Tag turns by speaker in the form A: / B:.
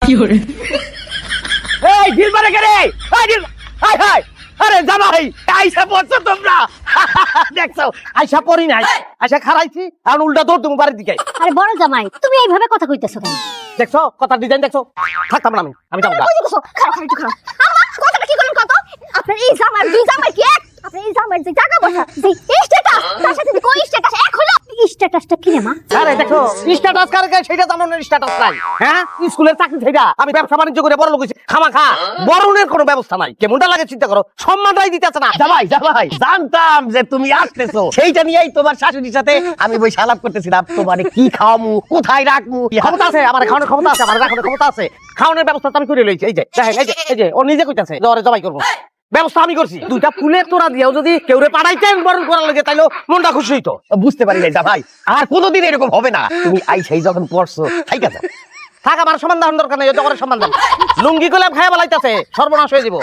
A: এই ঢিল মারে কে রে? এই ঢিল, হাই হাই, আরে জামাই আইসা পড়ছো তোমরা? দেখছো আইসা পড়ি নাই, আইসা খারাইছি আর উল্টা দৌড় তুমি বাড়ির দিকে।
B: আরে বড় জামাই তুমি এইভাবে কথা কইতেছো কেন?
A: দেখছো কথার ডিজাইন দেখছো? থাকতাম না আমি যাবো না।
B: খারাপ একটু খারাপ। কথাটা কি করলেন কত? আপনার এই জামাই দুই জামাই কি এক? আপনার এই জামাই যে জায়গা বসা যে স্ট্যাটাস তার সাথে যে কোন স্ট্যাটাস এক হলো? স্ট্যাটাসটা কি রে মা?
A: আরে দেখো স্ট্যাটাস কার সেটা জানো না? স্ট্যাটাস নাই, হ্যাঁ স্কুলের চাকরি সেটা আমি ব্যবসা বাণিজ্য করে বড় লোক হইছি, খামাখা বরণের কোনো ব্যবস্থা নাই। কেমনটা লাগে চিন্তা করো, সম্মানটাই দিতেছে না। জামাই জামাই জানতাম যে তুমি আসতেছো, সেইটা নিয়েই তোমার শাশুড়ির সাথে আমি বসে আলাপ করতেছিলাম তোমারে কি খাওয়ামু, কোথায় রাখমু। ক্ষমতা আছে আমার, খাওয়ানোর ক্ষমতা আছে আমার, রাখানোর ক্ষমতা আছে, খাওয়ানোর ব্যবস্থা তো আমি করে লইছি। এই যে দেখেন, এই যে ও নিজে কইতাছে জ্বরে জবাই করবো, ব্যবস্থা আমি করছি। দুইটা ফুলের তোড়া দিয়েও যদি কেউ রে পাঠাইতেন বরণ করার লাগে তাইলে মনটা খুশি হইতো। বুঝতে পারি নাই ভাই, আর কোনোদিন এরকম হবে না। তুমি আইসাই যখন পড়ছো ঠিক আছে, থাক, আমার সমান দান দরকার নেই, জগরের সমান দান। লুঙ্গি গোলাপ খাইয়া বলাইতেছে, সর্বনাশ হয়ে যাব।